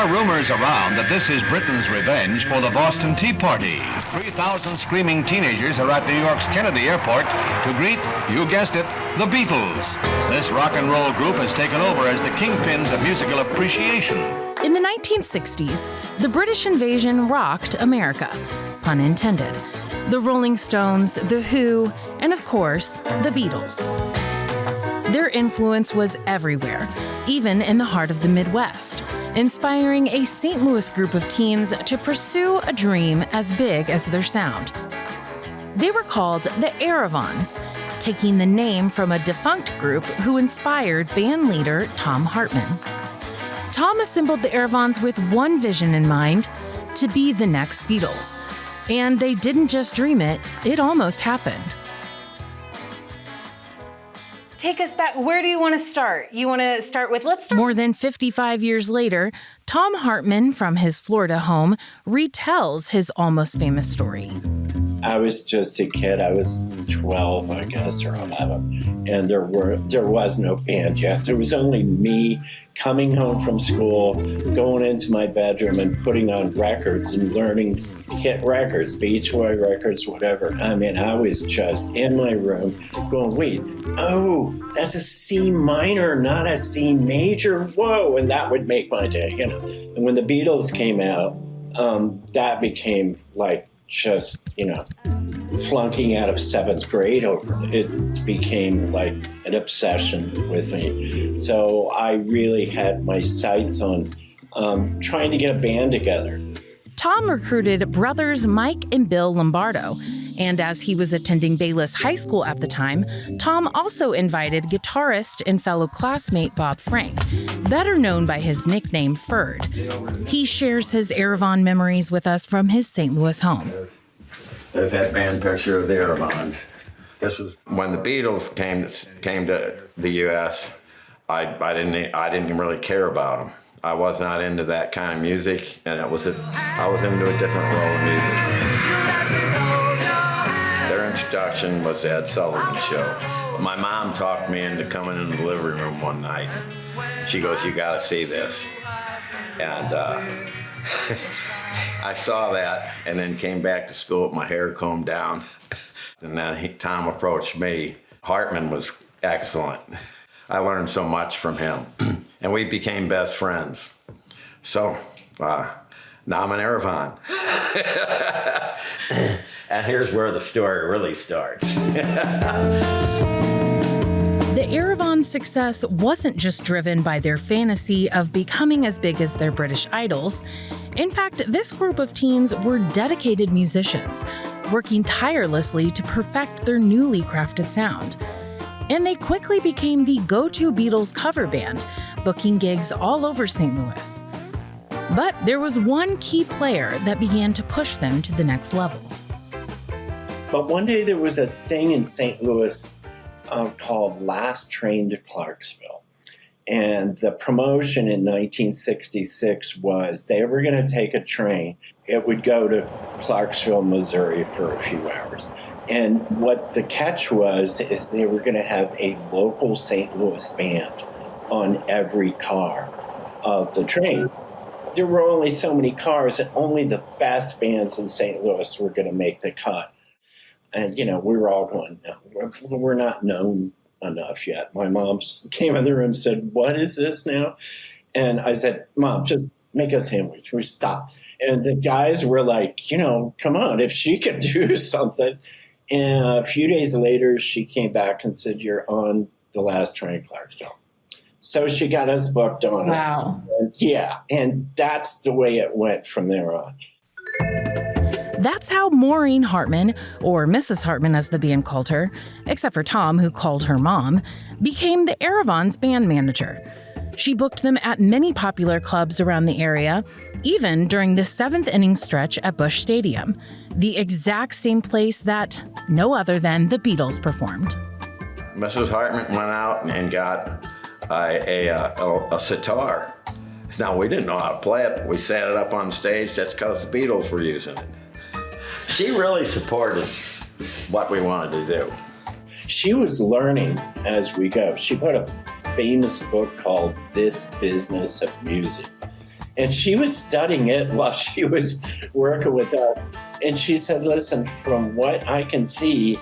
are rumors around that this is Britain's revenge for the Boston Tea Party. 3,000 screaming teenagers are at New York's Kennedy Airport to greet, you guessed it, the Beatles. This rock and roll group has taken over as the kingpins of musical appreciation. In the 1960s, the British invasion rocked America, pun intended. The Rolling Stones, The Who, and of course, the Beatles. Their influence was everywhere, even in the heart of the Midwest, inspiring a St. Louis group of teens to pursue a dream as big as their sound. They were called the Aerovons, taking the name from a defunct group who inspired band leader Tom Hartman. Tom assembled the Aerovons with one vision in mind: to be the next Beatles. And they didn't just dream it, it almost happened. Take us back. Where do you want to start? You want to start with, More than 55 years later, Tom Hartman from his Florida home retells his almost famous story. I was just a kid. I was 12, I guess, or 11. And there was no band yet. There was only me coming home from school, going into my bedroom and putting on records and learning hit records, Beach Boy records, whatever. I mean, I was just in my room going, wait, oh, that's a C minor, not a C major. Whoa. And that would make my day, you know. And when the Beatles came out, that became like, just, you know, flunking out of 7th grade over it. It became like an obsession with me. So I really had my sights on trying to get a band together. Tom recruited brothers Mike and Bill Lombardo, and as he was attending Bayless High School at the time, Tom also invited guitarist and fellow classmate Bob Frank, better known by his nickname Ferd. He shares his Aerovon memories with us from his St. Louis home. There's that band picture of the Aerovons. This was when the Beatles came to the U.S. I didn't really care about them. I was not into that kind of music, and I was into a different world of music. Their introduction was the Ed Sullivan Show. My mom talked me into coming into the living room one night. She goes, "You got to see this," and I saw that, and then came back to school with my hair combed down. And then Tom approached me. Hartman was excellent. I learned so much from him. And we became best friends. So now I'm an Aerovon. And here's where the story really starts. The Aerovons' success wasn't just driven by their fantasy of becoming as big as their British idols. In fact, this group of teens were dedicated musicians, working tirelessly to perfect their newly crafted sound. And they quickly became the go-to Beatles cover band, booking gigs all over St. Louis. But there was one key player that began to push them to the next level. But one day there was a thing in St. Louis called Last Train to Clarksville. And the promotion in 1966 was they were going to take a train. It would go to Clarksville, Missouri for a few hours. And what the catch was is they were going to have a local St. Louis band on every car of the train. There were only so many cars, and only the best bands in St. Louis were going to make the cut. And, you know, we were all going, no, we're not known enough yet. My mom came in the room and said, "What is this now?" And I said, "Mom, just make a sandwich." We stopped. And the guys were like, you know, come on, if she can do something. And a few days later, she came back and said, "You're on the Last Train to Clarksville." So she got us booked on Wow. it. And yeah, and that's the way it went from there on. That's how Maureen Hartman, or Mrs. Hartman as the band called her, except for Tom, who called her Mom, became the Aerovons' band manager. She booked them at many popular clubs around the area, even during the 7th inning stretch at Busch Stadium, the exact same place that no other than the Beatles performed. Mrs. Hartman went out and got a sitar. Now, we didn't know how to play it, but we set it up on stage just because the Beatles were using it. She really supported what we wanted to do. She was learning as we go. She put a famous book called This Business of Music. And she was studying it while she was working with us. And she said, listen, from what I can see,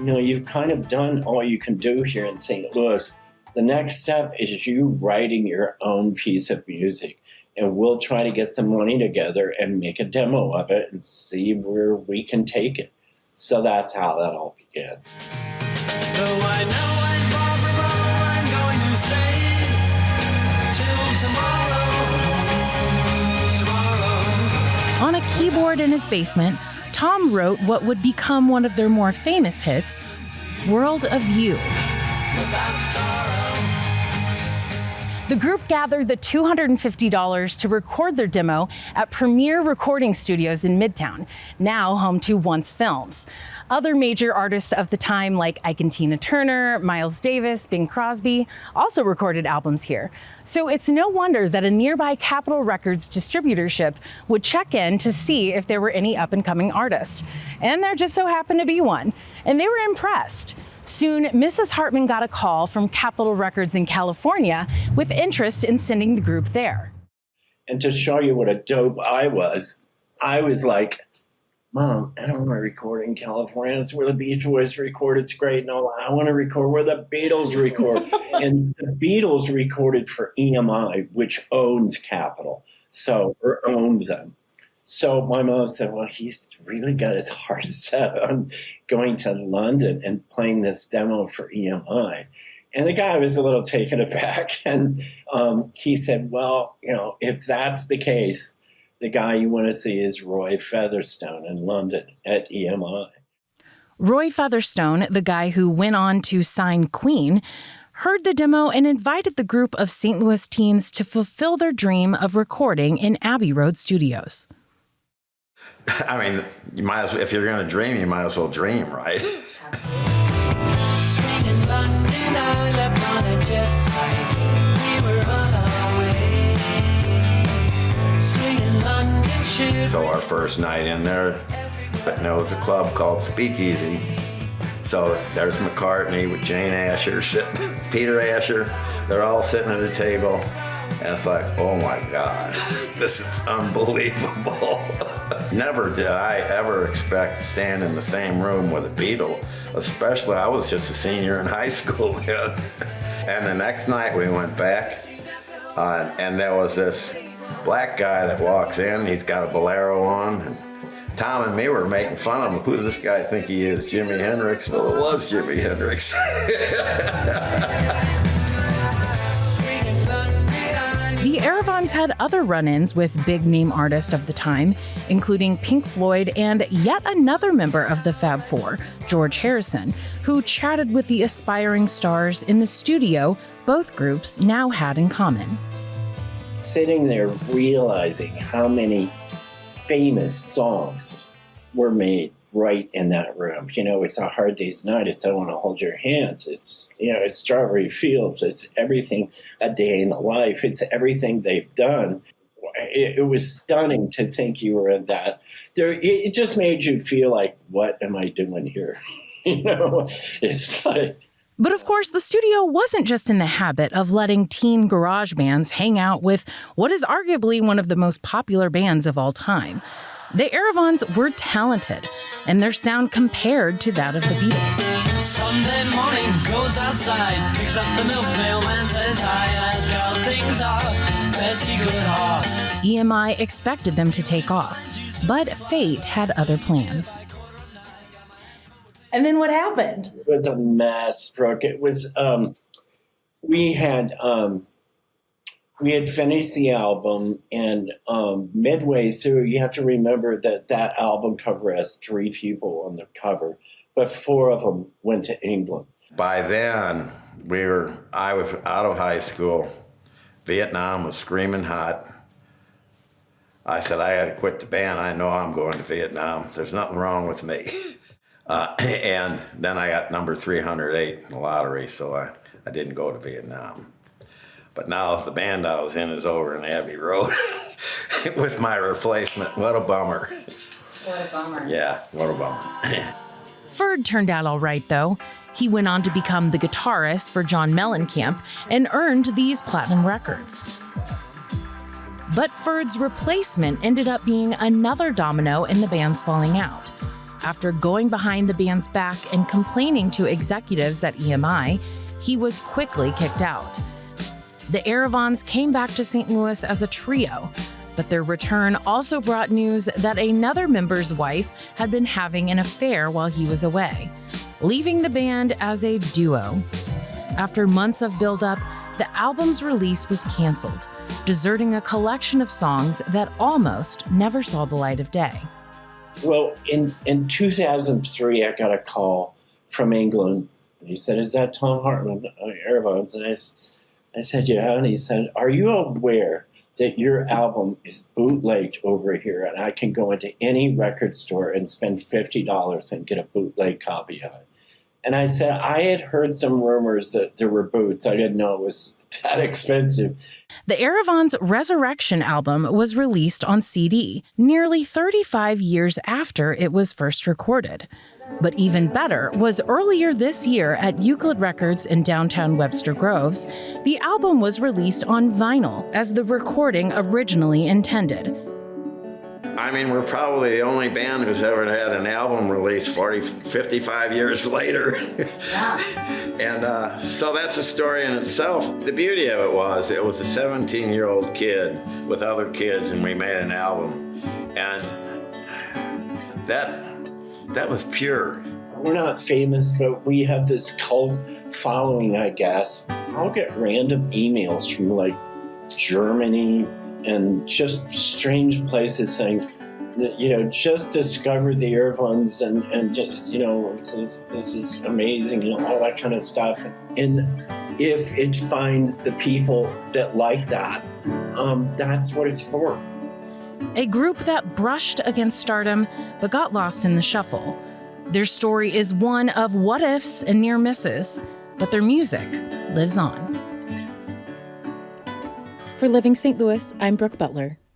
you've kind of done all you can do here in St. Louis. The next step is you writing your own piece of music. And we'll try to get some money together and make a demo of it and see where we can take it. So that's how that all began. Though I know I'm far from home, I'm going to stay till tomorrow. On a keyboard in his basement, Tom wrote what would become one of their more famous hits, World of You. Without sorrow. The group gathered the $250 to record their demo at Premier Recording Studios in Midtown, now home to Once Films. Other major artists of the time like Ike and Tina Turner, Miles Davis, Bing Crosby also recorded albums here. So it's no wonder that a nearby Capitol Records distributorship would check in to see if there were any up-and-coming artists. And there just so happened to be one. And they were impressed. Soon, Mrs. Hartman got a call from Capitol Records in California with interest in sending the group there. And to show you what a dope I was like, Mom, I don't want to record in California. It's where the Beach Boys record. It's great. No, I want to record where the Beatles record. And the Beatles recorded for EMI, which owns Capitol, or owned them. So my mom said, well, he's really got his heart set on going to London and playing this demo for EMI. And the guy was a little taken aback. And he said, well, if that's the case, the guy you want to see is Roy Featherstone in London at EMI. Roy Featherstone, the guy who went on to sign Queen, heard the demo and invited the group of St. Louis teens to fulfill their dream of recording in Abbey Road Studios. I mean, you might as well, if you're going to dream, you might as well dream, right? Absolutely. In London, I left on a jet flight. We were on our way. Sweet in London, shivering. So our first night in there, it was a club called Speakeasy. So there's McCartney with Jane Asher sitting, Peter Asher. They're all sitting at a table. And it's like, oh my God, this is unbelievable. Never did I ever expect to stand in the same room with a Beatle, especially I was just a senior in high school then. And the next night we went back, and there was this black guy that walks in, he's got a bolero on, and Tom and me were making fun of him. Who does this guy think he is, Jimi Hendrix? Well, it was Jimi Hendrix. The Aerovons had other run-ins with big-name artists of the time, including Pink Floyd and yet another member of the Fab Four, George Harrison, who chatted with the aspiring stars in the studio both groups now had in common. Sitting there realizing how many famous songs were made right in that room. It's A Hard Day's Night. It's I Want to Hold Your Hand. It's, it's Strawberry Fields. It's everything, A Day in the Life. It's everything they've done. It was stunning to think you were in that. It just made you feel like, what am I doing here? It's like... But of course, the studio wasn't just in the habit of letting teen garage bands hang out with what is arguably one of the most popular bands of all time. The Aerovons were talented, and their sound compared to that of the Beatles. Sunday morning, goes outside, picks up the milk, mailman says hi, asks how things are, best he could have. EMI expected them to take off, but fate had other plans. And then what happened? It was a mess, Brooke. It was, we had finished the album, and midway through, you have to remember that album cover has 3 people on the cover, but 4 of them went to England. By then, I was out of high school. Vietnam was screaming hot. I said, I had to quit the band. I know I'm going to Vietnam. There's nothing wrong with me. And then I got number 308 in the lottery, so I didn't go to Vietnam. But now the band I was in is over in Abbey Road with my replacement. What a bummer. What a bummer. Yeah, what a bummer. Ferd turned out all right, though. He went on to become the guitarist for John Mellencamp and earned these platinum records. But Ferd's replacement ended up being another domino in the band's falling out. After going behind the band's back and complaining to executives at EMI, he was quickly kicked out. The Aerovons came back to St. Louis as a trio, but their return also brought news that another member's wife had been having an affair while he was away, leaving the band as a duo. After months of build-up, the album's release was canceled, deserting a collection of songs that almost never saw the light of day. Well, in 2003, I got a call from England. He said, "Is that Tom Hartman, Aerovons?" And I said, "Yeah." And he said, "Are you aware that your album is bootlegged over here and I can go into any record store and spend $50 and get a bootleg copy of it?" And I said, I had heard some rumors that there were boots. I didn't know it was that expensive. The Aerovons' Resurrection album was released on CD nearly 35 years after it was first recorded. But even better was earlier this year at Euclid Records in downtown Webster Groves, the album was released on vinyl as the recording originally intended. I mean, we're probably the only band who's ever had an album released 55 years later. And so that's a story in itself. The beauty of it was a 17-year-old kid with other kids, and we made an album. And that was pure. We're not famous, but we have this cult following, I guess. I'll get random emails from like Germany and just strange places saying, just discovered the Aerovons and just, this is amazing, all that kind of stuff. And if it finds the people that like that, that's what it's for. A group that brushed against stardom but got lost in the shuffle. Their story is one of what ifs and near misses, but their music lives on. For Living St. Louis, I'm Brooke Butler.